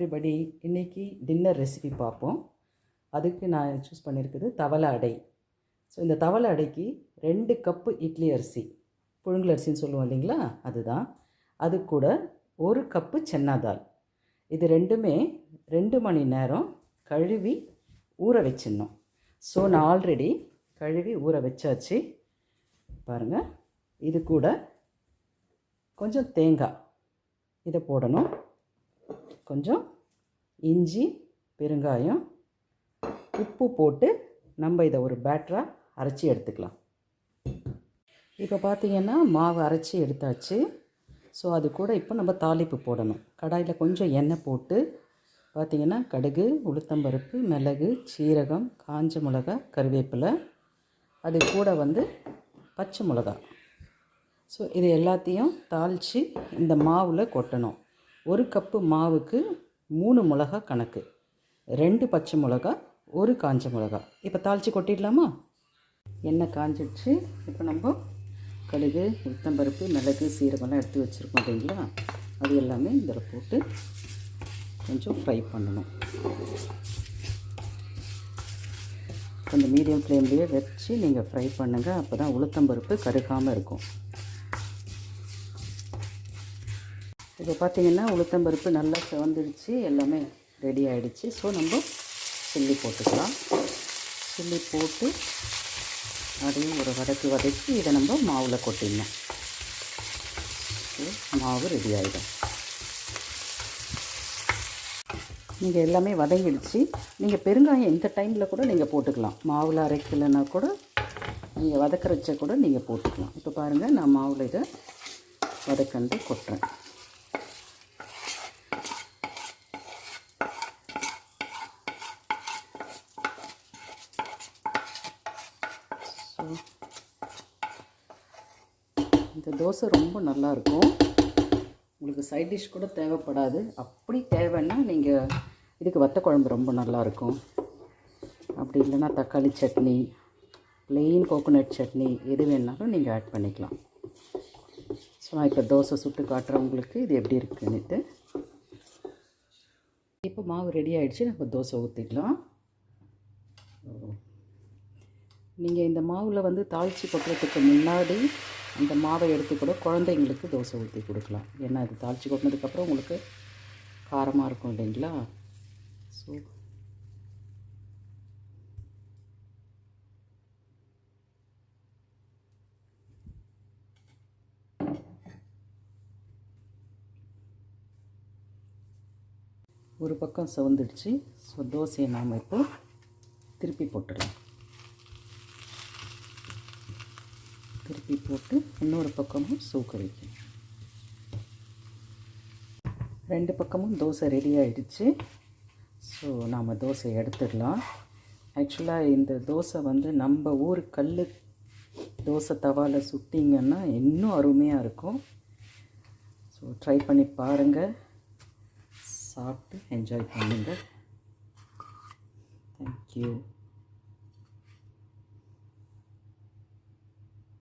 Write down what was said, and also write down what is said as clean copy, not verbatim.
Everybody. இன்றைக்கி dinner recipe பார்ப்போம். அதுக்கு நான் சூஸ் பண்ணியிருக்குது தவளை அடை. ஸோ இந்த தவளை அடைக்கு 2 கப்பு இட்லி அரிசி, புழுங்கல் அரிசின்னு சொல்லுவோம் இல்லைங்களா, அதுதான். அது கூட 1 கப்பு சன்னா தால். இது ரெண்டுமே 2 மணி நேரம் கழுவி ஊற வச்சிடணும். ஸோ நான் ஆல்ரெடி கழுவி ஊற வச்சாச்சு. பாருங்கள், இது கூட கொஞ்சம் தேங்காய் இதை போடணும், கொஞ்சம் இஞ்சி, பெருங்காயம், உப்பு போட்டு நம்ம இதை ஒரு பேட்டராக அரைச்சி எடுத்துக்கலாம். இப்போ பார்த்திங்கன்னா மாவு அரைச்சி எடுத்தாச்சு. ஸோ அது கூட இப்போ நம்ம தாளிப்பு போடணும். கடாயில் கொஞ்சம் எண்ணெய் போட்டு பார்த்திங்கன்னா கடுகு, உளுத்தம்பருப்பு, மிளகு, சீரகம், காஞ்ச மிளகா, கருவேப்பிலை, அது கூட பச்சை மிளகா. ஸோ இது எல்லாத்தையும் தாளித்து இந்த மாவில் கொட்டணும். 1 கப்பு மாவுக்கு 3 மிளகா கணக்கு, 2 பச்சை மிளகா, 1 காஞ்ச மிளகா. இப்போ தாளித்து கொட்டிடலாமா? எண்ணெய் காஞ்சிடுச்சு. இப்போ நம்ம கடுகு, உளுத்தம்பருப்பு, மிளகு, சீரகம்லாம் எடுத்து வச்சுருக்கோம் இல்லைங்களா, அது எல்லாமே இதில் போட்டு கொஞ்சம் ஃப்ரை பண்ணணும். கொஞ்சம் மீடியம் ஃப்ளேம்லேயே வச்சு நீங்கள் ஃப்ரை பண்ணுங்கள். அப்போ தான் உளுத்தம்பருப்பு கருகாமல் இருக்கும். இப்போ பார்த்திங்கன்னா உளுத்தம்பருப்பு நல்லா செவந்துடுச்சு, எல்லாமே ரெடி ஆகிடுச்சு. ஸோ நம்ம சில்லி போட்டுக்கலாம். சில்லி போட்டு அதையும் ஒரு வதக்கி இதை நம்ம மாவில் கொட்டிடணும். மாவு ரெடி ஆகிடும். நீங்கள் எல்லாமே வதங்கிடுச்சு. நீங்கள் பெருங்காயம் இந்த டைமில் கூட நீங்கள் போட்டுக்கலாம். மாவில் அரைக்கலைன்னா கூட நீங்கள் வதக்கரைச்ச கூட நீங்கள் போட்டுக்கலாம். இப்போ பாருங்கள், நான் மாவில் இதை வதக்கண்டு கொட்டுறேன். இந்த தோசை ரொம்ப நல்லாயிருக்கும். உங்களுக்கு சைட் டிஷ் கூட தேவைப்படாது. அப்படி தேவைன்னா நீங்கள் இதுக்கு வத்த குழம்பு ரொம்ப நல்லாயிருக்கும். அப்படி இல்லைன்னா தக்காளி சட்னி, ப்ளெயின் கோகோனட் சட்னி, எது வேணாலும் நீங்கள் ஆட் பண்ணிக்கலாம். ஸோ நான் இப்போ தோசை சுட்டு காட்டுறேன் உங்களுக்கு இது எப்படி இருக்குன்னுட்டு. இப்போ மாவு ரெடி ஆகிடுச்சு, நம்ம தோசை ஊற்றிக்கலாம். நீங்கள் இந்த மாவில் தாளித்து கொட்டுறதுக்கு முன்னாடி அந்த மாவை எடுத்து கூட குழந்தைங்களுக்கு தோசை ஊற்றி கொடுக்கலாம். ஏன்னா அது தாளித்து கொட்டினதுக்கப்புறம் உங்களுக்கு காரமாக இருக்கும் இல்லைங்களா. ஸோ ஒரு பக்கம் செவந்துடுச்சு. ஸோ தோசையை நாம் இப்போ திருப்பி போட்டுடலாம். திருப்பி போட்டு இன்னொரு பக்கமும் சூக்க வைக்கணும். 2 பக்கமும் தோசை ரெடி ஆகிடுச்சு. ஸோ நாம் தோசை எடுத்துடலாம். ஆக்சுவலாக இந்த தோசை நம்ம ஊர் கல் தோசை தவாவில் சுட்டிங்கன்னா இன்னும் அருமையாக இருக்கும். ஸோ ட்ரை பண்ணி பாருங்கள், சாப்பிட்டு என்ஜாய் பண்ணுங்கள். தேங்க்யூ.